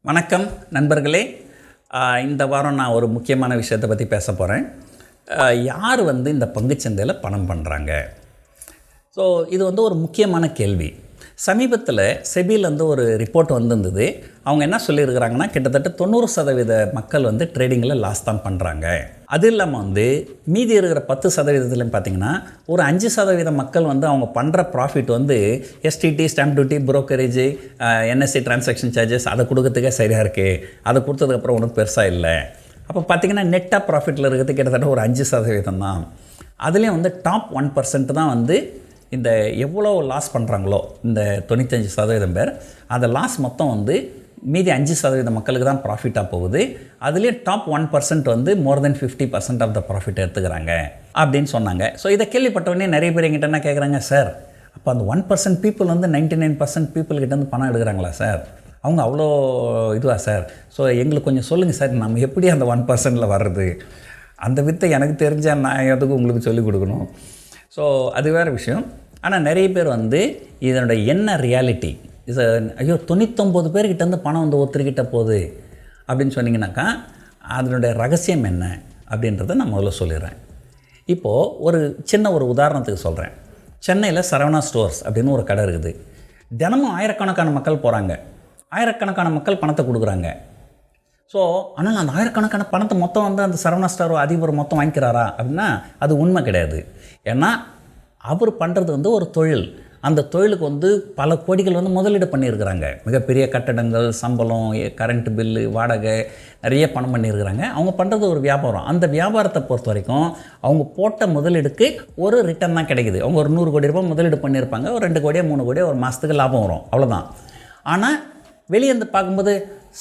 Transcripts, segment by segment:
வணக்கம் நண்பர்களே. இந்த வாரம் நான் ஒரு முக்கியமான விஷயத்தை பற்றி பேச போகிறேன். யார் இந்த பங்குச்சந்தையில் பணம் பண்ணுறாங்க? ஸோ இது ஒரு முக்கியமான கேள்வி. சமீபத்தில் செபிலேருந்து ஒரு ரிப்போர்ட் வந்திருந்தது. அவங்க என்ன சொல்லியிருக்கிறாங்கன்னா, கிட்டத்தட்ட 90% மக்கள் ட்ரேடிங்கில் லாஸ் தான் பண்ணுறாங்க. அது இல்லாமல் மீதி இருக்கிற 10%த்துலையும் பார்த்திங்கன்னா ஒரு 5% மக்கள் அவங்க பண்ணுற profit STD, stamp duty, brokerage, NSC transaction charges அதை கொடுக்கறதுக்கே சரியாக இருக்குது. அதை கொடுத்ததுக்கப்புறம் ஒன்றும் பெருசாக இல்லை. அப்போ பார்த்திங்கன்னா நெட்டாக ப்ராஃபிட்டில் இருக்கிறது கிட்டத்தட்ட ஒரு 5% தான். அதுலேயும் டாப் 1% தான் இந்த எவ்வளோ லாஸ் பண்ணுறாங்களோ இந்த 95% பேர், அந்த லாஸ் மொத்தம் மீதி 5% மக்களுக்கு தான் ப்ராஃபிட்டாக போகுது. அதுலேயே top 1% more than 50% of the profit எடுத்துக்கிறாங்க அப்படின்னு சொன்னாங்க. ஸோ இதை கேள்விப்பட்டவொடனே நிறைய பேர் எங்கிட்ட என்ன கேட்குறாங்க, சார் அப்போ அந்த 1% பீப்புள் 99% பீப்புள்கிட்ட பணம் எடுக்கிறாங்களா சார்? அவங்க அவ்வளோ இதுவா சார்? ஸோ எங்களுக்கு கொஞ்சம் சொல்லுங்கள் சார், நம்ம எப்படி அந்த 1%ல் வர்றது? அந்த வித்தை எனக்கு தெரிஞ்சால் நான் எதுக்கு உங்களுக்கு சொல்லிக் கொடுக்கணும்? ஸோ அது வேறு விஷயம். ஆனால் நிறைய பேர் இதனுடைய என்ன ரியாலிட்டி இது, ஐயோ 99 பேர்கிட்ட பணம் ஒருத்தர்கிட்ட போகுது அப்படின்னு சொன்னிங்கனாக்கா அதனுடைய ரகசியம் என்ன அப்படின்றத நான் முதல்ல சொல்லிடுறேன். இப்போது ஒரு சின்ன உதாரணத்துக்கு சொல்கிறேன். சென்னையில் சரவணா ஸ்டோர்ஸ் அப்படின்னு ஒரு கடை இருக்குது. தினமும் ஆயிரக்கணக்கான மக்கள் போகிறாங்க, ஆயிரக்கணக்கான மக்கள் பணத்தை கொடுக்குறாங்க. ஸோ ஆனால் அந்த ஆயிரக்கணக்கான பணத்தை மொத்தம் அந்த சரவணா ஸ்டோர் அதிபர் மொத்தம் வாங்கிக்கிறாரா அப்படின்னா அது உண்மை கிடையாது. ஏன்னா அவர் பண்ணுறது ஒரு தொழில். அந்த தொழிலுக்கு பல கோடிகள் முதலீடு பண்ணியிருக்கிறாங்க. மிகப்பெரிய கட்டடங்கள், சம்பளம், கரண்ட் பில்லு, வாடகை, நிறைய பணம் பண்ணியிருக்கிறாங்க. அவங்க பண்ணுறது ஒரு வியாபாரம். அந்த வியாபாரத்தை பொறுத்த வரைக்கும் அவங்க போட்ட முதலீடுக்கு ஒரு ரிட்டர்ன் தான் கிடைக்குது. அவங்க ஒரு 100 கோடி ரூபாய் முதலீடு பண்ணியிருப்பாங்க. ஒரு 2 கோடியோ 3 கோடியோ ஒரு மாதத்துக்கு லாபம் வரும், அவ்வளோதான். ஆனால் வெளியே பார்க்கும்போது,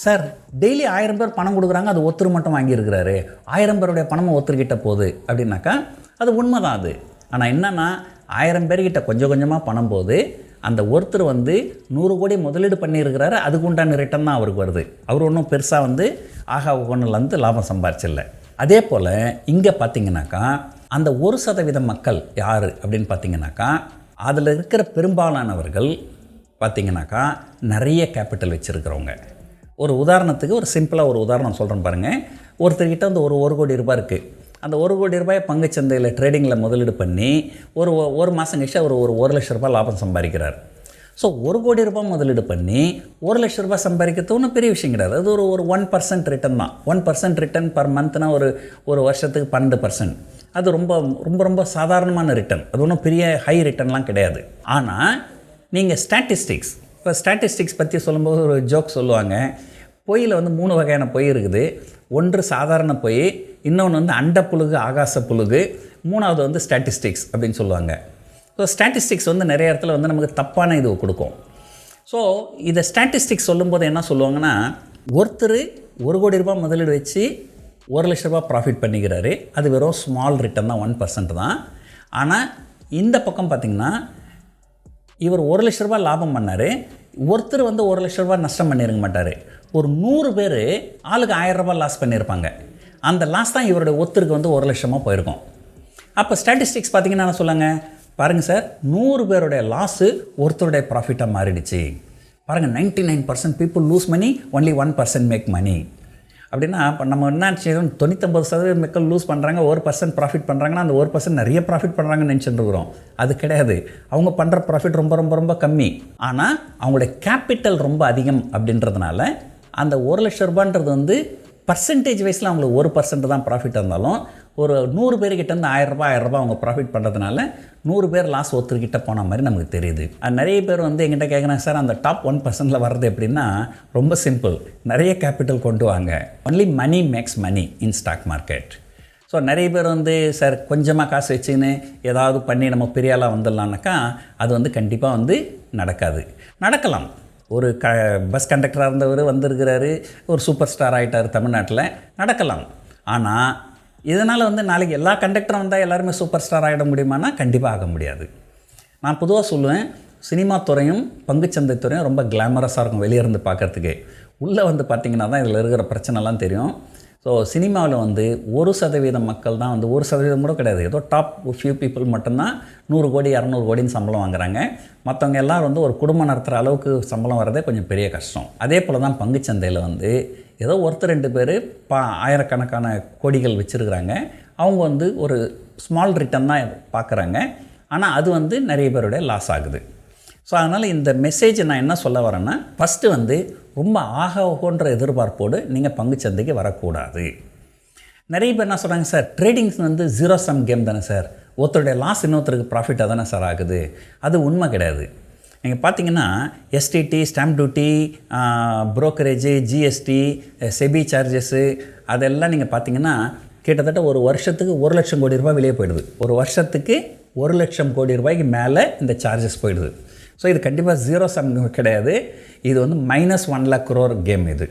சார் டெய்லி 1000 பேர் பணம் கொடுக்குறாங்க, அது ஒருத்தர் மட்டும் வாங்கியிருக்கிறாரு, 1000 பேருடைய பணமும் ஒருத்தர்கிட்ட போகுது அப்படின்னாக்கா அது உண்மை தான் அது. ஆனால் என்னென்னா 1000 பேர்கிட்ட கொஞ்சம் கொஞ்சமாக பணம் போகுது. அந்த ஒருத்தர் 100 கோடி முதலீடு பண்ணியிருக்கிறாரு, அதுக்கு உண்டான ரிட்டர்ன் தான் அவருக்கு வருது. அவர் ஒன்றும் பெருசாக ஆகா ஒன்றுலேருந்து லாபம் சம்பாரிச்சில்லை. அதே போல் இங்கே பார்த்திங்கனாக்கா அந்த 1% மக்கள் யார் அப்படின்னு பார்த்திங்கனாக்கா அதில் இருக்கிற பெரும்பாலானவர்கள் பார்த்திங்கனாக்கா நிறைய கேபிட்டல் வச்சுருக்கிறவங்க. ஒரு உதாரணத்துக்கு ஒரு சிம்பிளாக ஒரு உதாரணம் சொல்கிறேன் பாருங்கள். ஒருத்தர்கிட்ட ஒரு கோடி ரூபாய் இருக்குது. அந்த 1 கோடி ரூபாயை பங்குச்சந்தையில் ட்ரேடிங்கில் முதலீடு பண்ணி ஒரு மாதம் கழிச்சு அவர் 1 லட்ச ரூபாய் லாபம் சம்பாதிக்கிறார். ஸோ 1 கோடி ரூபாய் முதலீடு பண்ணி 1 லட்ச ரூபாய் சம்பாதிக்கிறது ஒன்றும் பெரிய விஷயம் கிடையாது. அது ஒரு 1% ரிட்டர்ன் தான். 1% ரிட்டர்ன் பர் மந்த்னா ஒரு வருஷத்துக்கு 12%. அது ரொம்ப ரொம்ப ரொம்ப சாதாரணமான ரிட்டர்ன். அது ஒன்றும் பெரிய ஹை ரிட்டர்ன்லாம் கிடையாது. ஆனால் நீங்கள் ஸ்டாட்டிஸ்டிக்ஸ், இப்போ ஸ்டாட்டிஸ்டிக்ஸ் பற்றி சொல்லும்போது ஒரு ஜோக் சொல்லுவாங்க. பொய்யில் 3 வகையான பொய் இருக்குது. ஒன்று சாதாரண பொய், இன்னொன்று அண்டப்புழுகு, ஆகாச புழுகு, மூணாவது ஸ்டாட்டிஸ்டிக்ஸ் அப்படின்னு சொல்லுவாங்க. ஸோ ஸ்டாட்டிஸ்டிக்ஸ் நிறைய இடத்துல நமக்கு தப்பான இது கொடுக்கும். ஸோ இதை ஸ்டாட்டிஸ்டிக்ஸ் சொல்லும்போது என்ன சொல்லுவாங்கன்னா, ஒருத்தர் 1 கோடி ரூபாய் முதலீடு வச்சு 1 லட்ச ரூபாய் ப்ராஃபிட் பண்ணிக்கிறாரு. அது வெறும் ஸ்மால் ரிட்டர்ன் தான், 1% தான். ஆனால் இந்த பக்கம் பார்த்திங்கன்னா இவர் 1 லட்ச ரூபாய் லாபம் பண்ணார். ஒருத்தர் 1 லட்ச ரூபாய் நஷ்டம் பண்ணியிருக்க மாட்டார். ஒரு 100 பேர் ஆளுக்கு 1000 ரூபாய் லாஸ் பண்ணியிருப்பாங்க. அந்த லாஸ் தான் இவருடைய ஒருத்தருக்கு 1 லட்சமாக போயிருக்கும். அப்போ ஸ்டாட்டிஸ்டிக்ஸ் பார்த்திங்கன்னா என்ன சொல்லுங்க, பாருங்கள் சார், 100 பேருடைய லாஸு ஒருத்தருடைய ப்ராஃபிட்டாக மாறிடுச்சு. பாருங்கள், 99% people lose money, only 1% make money. அப்படின்னா இப்போ நம்ம என்ன செய்யணும், 99% மக்கள் லூஸ் பண்ணுறாங்க, 1% ப்ராஃபிட் பண்ணுறாங்கன்னா அந்த 1% நிறைய ப்ராஃபிட் பண்ணுறாங்கன்னு நினச்சிட்டு இருக்கிறோம். அது கிடையாது. அவங்க பண்ணுற ப்ராஃபிட் ரொம்ப ரொம்ப ரொம்ப கம்மி. ஆனால் அவங்களுடைய கேபிட்டல் ரொம்ப அதிகம். அப்படின்றதுனால அந்த 1 லட்ச ரூபான்றது பர்சன்டேஜ் வைஸில் அவங்களுக்கு 1% தான் ப்ராஃபிட் இருந்தாலும், ஒரு 100 பேர்கிட்ட 1000 ரூபாய் அவங்க ப்ராஃபிட் பண்ணுறதுனால 100 பேர் லாஸ் ஒருத்தர்கிட்ட போன மாதிரி நமக்கு தெரியுது. நிறைய பேர் எங்கிட்ட கேட்குறாங்க, சார் அந்த டாப் 1%ல் வர்றது எப்படின்னா ரொம்ப சிம்பிள், நிறைய கேபிட்டல் கொண்டு வாங்க. Only money makes money in stock market. So நிறைய பேர் சார் கொஞ்சமாக காசு வச்சுன்னு ஏதாவது பண்ணி நம்ம பெரியாளாக வந்துடலான்னாக்கா அது கண்டிப்பாக நடக்காது. நடக்கலாம். ஒரு பஸ் கண்டக்டராக இருந்தவர் வந்திருக்கிறாரு, ஒரு சூப்பர் ஸ்டார் ஆகிட்டார் தமிழ்நாட்டில், நடக்கலாம். ஆனால் இதனால் நாளைக்கு எல்லா கண்டக்டரும் வந்தால் எல்லாருமே சூப்பர் ஸ்டார் ஆகிட முடியுமானா கண்டிப்பாக ஆக முடியாது. நான் பொதுவாக சொல்லுவேன், சினிமா துறையும் பங்குச்சந்தை துறையும் ரொம்ப கிளாமரஸாக இருக்கும் வெளியே இருந்து பார்க்குறதுக்கு. உள்ளே பார்த்திங்கன்னா தான் இதில் இருக்கிற பிரச்சனைலாம் தெரியும். ஸோ சினிமாவில் வந்து 1% மக்கள் தான் வந்து 1% கூட கிடையாது, ஏதோ டாப் ஃபியூ பீப்புள் மட்டும்தான் 100 கோடி 200 கோடின்னு சம்பளம் வாங்குறாங்க. மற்றவங்க எல்லோரும் வந்து ஒரு குடும்பம் நடத்துகிற அளவுக்கு சம்பளம் வரதே கொஞ்சம் பெரிய கஷ்டம். அதே போல் தான் பங்குச்சந்தையில் வந்து ஏதோ ஒருத்தர் 2 பேர் ஆயிரக்கணக்கான கோடிகள் வச்சுருக்கிறாங்க. அவங்க வந்து ஒரு ஸ்மால் ரிட்டர்ன் தான் பார்க்குறாங்க. ஆனால் அது வந்து நிறைய பேருடைய லாஸ் ஆகுது. ஸோ அதனால் இந்த மெசேஜ் நான் என்ன சொல்ல வரேன்னா, ஃபஸ்ட்டு வந்து ரொம்ப ஆகோன்ற எதிர்பார்ப்போடு நீங்கள் பங்குச்சந்தைக்கு வரக்கூடாது. நிறைய பேர் என்ன சொல்கிறாங்க, சார் ட்ரேடிங்ஸ் வந்து 0 சம் கேம் தானே சார், ஒருத்தருடைய லாஸ் இன்னொருத்தருக்கு ப்ராஃபிட்டாக தானே சார் ஆகுது. அது உண்மை கிடையாது. நீங்கள் பார்த்தீங்கன்னா STD, stamp duty, brokerage, GST, SEBI charges அதெல்லாம் நீங்கள் பார்த்தீங்கன்னா கிட்டத்தட்ட ஒரு வருஷத்துக்கு 1 லட்சம் கோடி ரூபாய் வெளியே போயிடுது. ஒரு வருஷத்துக்கு 1 லட்சம் கோடி ரூபாய்க்கு மேலே இந்த சார்ஜஸ் போயிடுது. ஸோ இது கண்டிப்பாக 0 சம் கிடையாது. இது வந்து -1 lakh crore கேம் இது.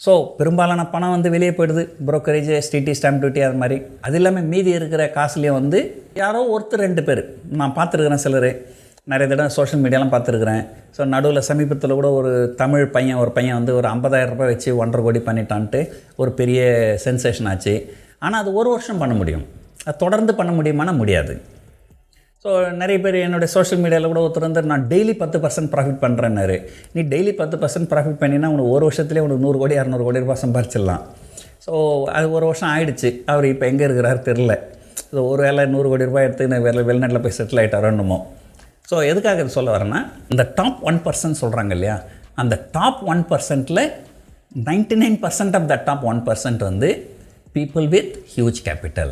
ஸோ பெரும்பாலான பணம் வந்து வெளியே போயிடுது, புரோக்கரேஜ், எஸ்டிடி, ஸ்டாம்ப் டியூட்டி அது மாதிரி. அது இல்லாமல் மீதி இருக்கிற காசுலேயும் வந்து யாரோ ஒருத்தர் 2 பேர் நான் பார்த்துருக்குறேன். சிலர் நிறைய தடவை சோஷியல் மீடியாலாம் பார்த்துருக்குறேன். ஸோ நடுவில் சமீபத்தில் கூட ஒரு தமிழ் பையன் வந்து ஒரு 50,000 ரூபாய் வச்சு 1.5 கோடி பண்ணிட்டான்ட்டு ஒரு பெரிய சென்சேஷன் ஆச்சு. ஆனால் அது 1 வருஷம் பண்ண முடியும், அது தொடர்ந்து பண்ண முடியுமானா முடியாது. ஸோ நிறைய பேர் என்னுடைய சோஷியல் மீடியாவில் கூட ஒருத்தர் வந்து நான் டெய்லி 10% ப்ராஃபிட் பண்ணுறேன்னாரு. நீ டெய்லி 10% ப்ராஃபிட் பண்ணினா உனக்கு 1 வருஷத்துலேயே உனக்கு 100 கோடி 200 கோடி ரூபாய் சம்பாரிச்சிடலாம். ஸோ அது 1 வருஷம் ஆகிடுச்சு. அவர் இப்போ எங்கே இருக்கிறாரு தெரில. ஸோ ஒரு வேளை 100 கோடி ரூபாய் எடுத்து வெளிநாட்டில் போய் செட்டில் ஆகிட்டாரோ என்னமோ. ஸோ எதுக்காக இது சொல்ல வரேன்னா, இந்த டாப் 1% சொல்கிறாங்க இல்லையா, அந்த டாப் 1%ல் 99% ஆஃப் த டாப் 1% வந்து people with huge capital.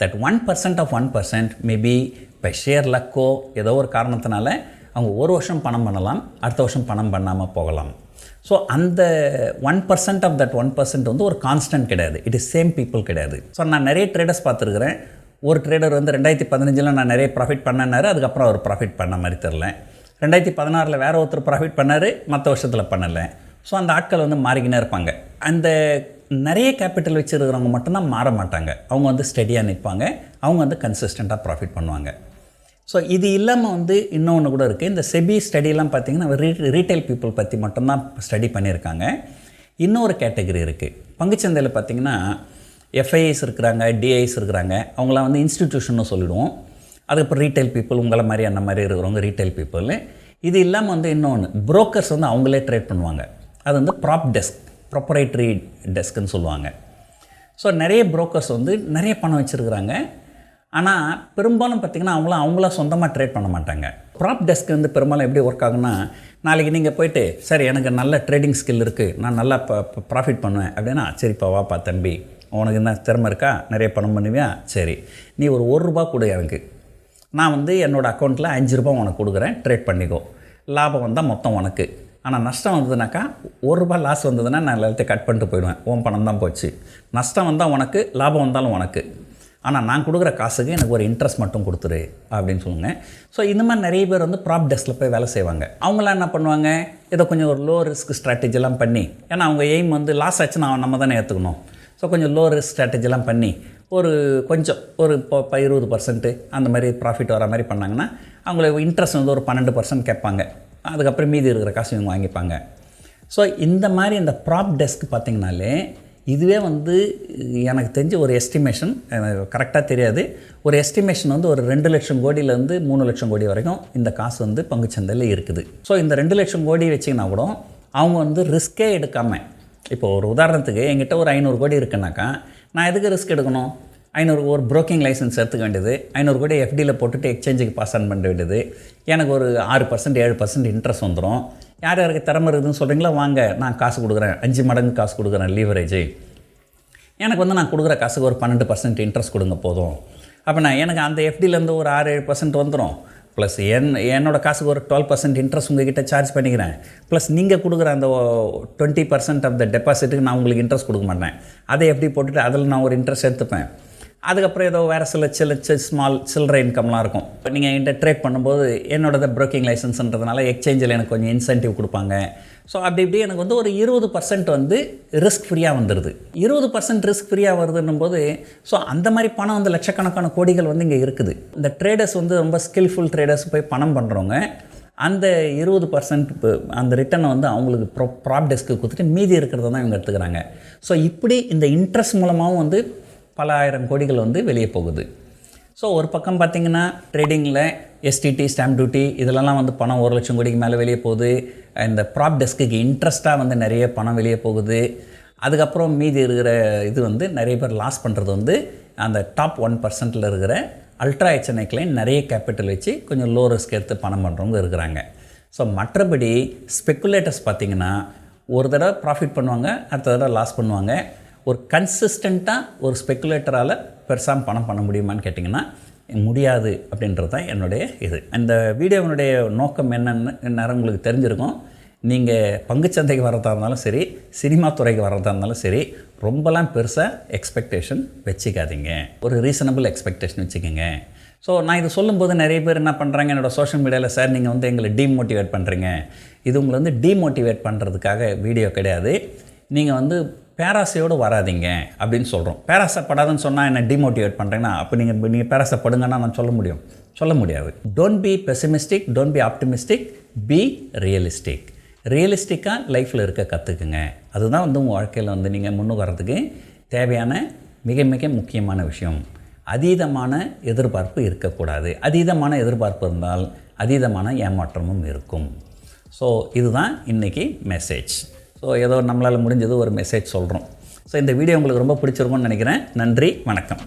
That 1% of 1% maybe by share லக்கோ ஏதோ ஒரு காரணத்தினால அவங்க 1 வருஷம் பணம் பண்ணலாம், அடுத்த வருஷம் பணம் பண்ணாமல் போகலாம். ஸோ அந்த 1% ஆஃப் தட் 1% வந்து ஒரு கான்ஸ்டன்ட் கிடையாது, இட் இஸ் சேம் பீப்புள் கிடையாது. ஸோ நான் நிறைய ட்ரேடர்ஸ் பார்த்துருக்குறேன். ஒரு ட்ரேடர் வந்து 2015 நான் நிறைய ப்ராஃபிட் பண்ணனாரு, அதுக்கப்புறம் அவர் ப்ராஃபிட் பண்ண மாதிரி தெரில. 2016 வேறு ஒருத்தர் ப்ராஃபிட் பண்ணார், மற்ற வருஷத்தில் பண்ணலை. ஸோ அந்த ஆட்கள் வந்து மாறிக்கினே இருப்பாங்க. அந்த நிறைய கேபிட்டல் வச்சுருக்கிறவங்க மட்டும்தான் மாற மாட்டாங்க. அவங்க வந்து ஸ்டெடியாக நிற்பாங்க, அவங்க வந்து கன்சிஸ்டண்ட்டாக ப்ராஃபிட் பண்ணுவாங்க. ஸோ இது இல்லாமல் வந்து இன்னொன்று கூட இருக்குது. இந்த செபி ஸ்டடியெலாம் பார்த்திங்கன்னா ரீட்டைல் பீப்புள் பற்றி மட்டும்தான் ஸ்டடி பண்ணியிருக்காங்க. இன்னொரு கேட்டகரி இருக்குது பங்குச்சந்தையில். பார்த்திங்கன்னா எஃப்ஐஐஸ் இருக்கிறாங்க, டிஐஸ் இருக்கிறாங்க, அவங்களாம் வந்து இன்ஸ்டிடியூஷன்னு சொல்லிவிடுவோம். அதுக்கப்புறம் ரீட்டைல் பீப்புள் உங்களை மாதிரி அந்த மாதிரி இருக்கிறவங்க ரீட்டைல் பீப்புள். இது இல்லாமல் வந்து இன்னொன்று புரோக்கர்ஸ் வந்து அவங்களே ட்ரேட் பண்ணுவாங்க. அது வந்து ப்ராப்பரேட்டரி டெஸ்க்குன்னு சொல்லுவாங்க. ஸோ நிறைய புரோக்கர்ஸ் வந்து நிறைய பணம் வச்சுருக்கிறாங்க. ஆனால் பெரும்பாலும் பார்த்திங்கன்னா அவங்களா சொந்தமாக ட்ரேட் பண்ண மாட்டாங்க. ப்ராப் டெஸ்க் வந்து பெரும்பாலும் எப்படி ஒர்க் ஆகுன்னா, நாளைக்கு நீங்கள் போய்ட்டு சரி எனக்கு நல்ல ட்ரேடிங் ஸ்கில் இருக்குது, நான் நல்லா ப்ராஃபிட் பண்ணுவேன் அப்படின்னா, சரிப்பா வாப்பா தம்பி, உனக்கு என்ன திறமை இருக்கா, நிறைய பணம் பண்ணுவியா, சரி நீ ஒரு ₹1 கொடு எனக்கு, நான் வந்து என்னோடய அக்கௌண்ட்டில் ₹5 உனக்கு கொடுக்குறேன், ட்ரேட் பண்ணிக்கோ, லாபம் வந்தால் மொத்தம் உனக்கு. ஆனால் நஷ்டம் வந்ததுனாக்கா ₹1 லாஸ் வந்ததுன்னா நான் எல்லாத்தையும் கட் பண்ணிட்டு போயிடுவேன், உன் பணம் தான் போச்சு. நஷ்டம் வந்தால் உனக்கு, லாபம் வந்தாலும் உனக்கு, ஆனால் நான் கொடுக்குற காசுக்கு எனக்கு ஒரு இன்ட்ரெஸ்ட் மட்டும் கொடுத்துரு அப்படின்னு சொல்லுங்க. ஸோ இந்த மாதிரி நிறைய பேர் வந்து ப்ராப் டெஸ்கில் போய் வேலை செய்வாங்க. அவங்களாம் என்ன பண்ணுவாங்க, ஏதோ கொஞ்சம் ஒரு லோ ரிஸ்க் ஸ்ட்ராட்டஜிலாம் பண்ணி, ஏன்னா அவங்க எய்ம் வந்து லாஸ் ஆச்சுன்னா நம்ம தானே ஏற்றுக்கணும். ஸோ கொஞ்சம் லோ ரிஸ்க் ஸ்ட்ராட்டஜிலாம் பண்ணி கொஞ்சம் ஒரு 20% அந்த மாதிரி ப்ராஃபிட் வர மாதிரி பண்ணாங்கன்னா அவங்களுக்கு இன்ட்ரெஸ்ட் வந்து ஒரு 12% கேட்பாங்க. அதுக்கப்புறம் மீதி இருக்கிற காசு இவங்க வாங்கிப்பாங்க. ஸோ இந்த மாதிரி இந்த ப்ராப் டெஸ்க் பார்த்திங்கனாலே இதுவே வந்து எனக்கு தெரிஞ்சு ஒரு எஸ்டிமேஷன், எனக்கு கரெக்டாக தெரியாது, ஒரு எஸ்டிமேஷன் வந்து ஒரு 2 லட்சம் கோடியிலேருந்து 3 லட்சம் கோடி வரைக்கும் இந்த காசு வந்து பங்குச்சந்தையில் இருக்குது. ஸோ இந்த 2 லட்சம் கோடி வச்சிங்கன்னா கூட அவங்க வந்து ரிஸ்க்கே எடுக்காமல், இப்போ ஒரு உதாரணத்துக்கு என்கிட்ட ஒரு 500 கோடி இருக்குன்னாக்கா நான் எதுக்கு ரிஸ்க் எடுக்கணும், 500 ஒரு ப்ரோக்கிங் லைசன்ஸ் எடுத்துக்க வேண்டியது, 500 கோடி எஃப்டியில் போட்டுட்டு எக்ஸ்சேஞ்சுக்கு பாஸ் ஆன் பண்ண வேண்டியது, எனக்கு ஒரு 6% 7% இன்ட்ரெஸ்ட் வந்துடும். யார் யாருக்கு திறமை இருக்குதுன்னு சொல்கிறீங்களா, வாங்க நான் காசு கொடுக்குறேன், 5 மடங்கு காசு கொடுக்குறேன் லீவரேஜ், எனக்கு வந்து நான் கொடுக்குற காசுக்கு ஒரு 12% இன்ட்ரெஸ்ட் கொடுங்க போதும். அப்போ நான் எனக்கு அந்த எஃப்டிலேருந்து ஒரு 6-7% வந்துடும், ப்ளஸ் என்னோடய காசுக்கு ஒரு 12% இன்ட்ரெஸ்ட் உங்கள்கிட்ட சார்ஜ் பண்ணிக்கிறேன், ப்ளஸ் நீங்கள் கொடுக்குற அந்த 20% ஆஃப் த டெபாசிட்டுக்கு நான் உங்களுக்கு இன்ட்ரெஸ்ட் கொடுக்க மாட்டேன், அதை எப்படி போட்டுட்டு அதில் நான் ஒரு இன்ட்ரெஸ்ட் எடுத்துப்பேன். அதுக்கப்புறம் ஏதோ வேறு சில ஸ்மால் சில்லறை இன்கம்லாம் இருக்கும். இப்போ நீங்கள் என்கிட்ட ட்ரேட் பண்ணும்போது என்னோடய ப்ரோக்கிங் லைசன்ஸ்ன்றதுனால எக்ஸ்சேஞ்சில் எனக்கு கொஞ்சம் இன்சென்டிவ் கொடுப்பாங்க. ஸோ அப்படி இப்படி எனக்கு வந்து ஒரு 20% வந்து ரிஸ்க் ஃப்ரீயாக வந்துடுது. 20% ரிஸ்க் ஃப்ரீயாக வருதுன்னும் போது ஸோ அந்த மாதிரி பணம் வந்து லட்சக்கணக்கான கோடிகள் வந்து இங்கே இருக்குது. இந்த ட்ரேடர்ஸ் வந்து ரொம்ப ஸ்கில்ஃபுல் ட்ரேடர்ஸ் போய் பணம் பண்ணுறவங்க அந்த 20% அந்த ரிட்டர்னை வந்து அவங்களுக்கு ப்ராப் டெஸ்க்கு கொடுத்துட்டு மீதி இருக்கிறத தான் இவங்க எடுத்துக்கிறாங்க. ஸோ இப்படி இந்த இன்ட்ரெஸ்ட் மூலமாகவும் வந்து பல ஆயிரம் கோடிகள் வந்து வெளியே போகுது. ஸோ ஒரு பக்கம் பார்த்திங்கன்னா ட்ரேடிங்கில் எஸ்டிடி, ஸ்டாம்ப் டியூட்டி இதிலெல்லாம் வந்து பணம் 1 லட்சம் கோடிக்கு மேலே வெளியே போகுது. இந்த ப்ராப் டெஸ்க்கு இன்ட்ரெஸ்ட்டாக வந்து நிறைய பணம் வெளியே போகுது. அதுக்கப்புறம் மீதி இருக்கிற இது வந்து நிறைய பேர் லாஸ் பண்ணுறது வந்து அந்த டாப் 1% இருக்கிற அல்ட்ரா HNI கிளைன் நிறைய கேபிட்டல் வச்சு கொஞ்சம் லோ ரிஸ்க் எடுத்து பணம் பண்ணுறவங்க இருக்கிறாங்க. ஸோ மற்றபடி ஸ்பெக்குலேட்டர்ஸ் பார்த்திங்கன்னா ஒரு தடவை ப்ராஃபிட் பண்ணுவாங்க, அடுத்த தடவை லாஸ் பண்ணுவாங்க. ஒரு கன்சிஸ்டண்ட்டாக ஒரு ஸ்பெக்குலேட்டரால் பெருசாக பணம் பண்ண முடியுமான்னு கேட்டிங்கன்னா முடியாது அப்படின்றது தான் என்னுடைய இது. இந்த வீடியோவினுடைய நோக்கம் என்னென்னு நேரம் உங்களுக்கு தெரிஞ்சிருக்கும். நீங்கள் பங்குச்சந்தைக்கு வர்றதா இருந்தாலும் சரி, சினிமா துறைக்கு வர்றதா இருந்தாலும் சரி, ரொம்பலாம் பெருசாக எக்ஸ்பெக்டேஷன் வச்சுக்காதீங்க. ஒரு ரீசனபிள் எக்ஸ்பெக்டேஷன் வச்சுக்கோங்க. ஸோ நான் இது சொல்லும்போது நிறைய பேர் என்ன பண்ணுறாங்க, என்னோடய சோஷியல் மீடியாவில், சார் நீங்கள் வந்து எங்களை டீமோட்டிவேட் பண்ணுறீங்க. இது உங்களை வந்து டீமோட்டிவேட் பண்ணுறதுக்காக வீடியோ கிடையாது. நீங்கள் வந்து பேராசையோடு வராதிங்க அப்படின்னு சொல்கிறோம். பேராசைப்படாதுன்னு சொன்னால் என்ன டீமோட்டிவேட் பண்ணுறீங்கன்னா, அப்போ நீங்கள் பேராசைப்படுங்கன்னா நான் சொல்ல முடியாது. Don't be pessimistic, don't be optimistic, be realistic. ரியலிஸ்டிக்காக லைஃப்பில் இருக்க கற்றுக்குங்க. அதுதான் வந்து உங்கள் வாழ்க்கையில் வந்து நீங்கள் முன்னுக்கு வர்றதுக்கு தேவையான மிக மிக முக்கியமான விஷயம். அதீதமான எதிர்பார்ப்பு இருக்கக்கூடாது. அதீதமான எதிர்பார்ப்பு இருந்தால் அதீதமான ஏமாற்றமும் இருக்கும். ஸோ இதுதான் இன்றைக்கி மெசேஜ். ஸோ ஏதோ நம்மளால் முடிஞ்சது ஒரு மெசேஜ் சொல்கிறோம். ஸோ இந்த வீடியோ உங்களுக்கு ரொம்ப பிடிச்சிருக்கும்னு நினைக்கிறேன். நன்றி, வணக்கம்.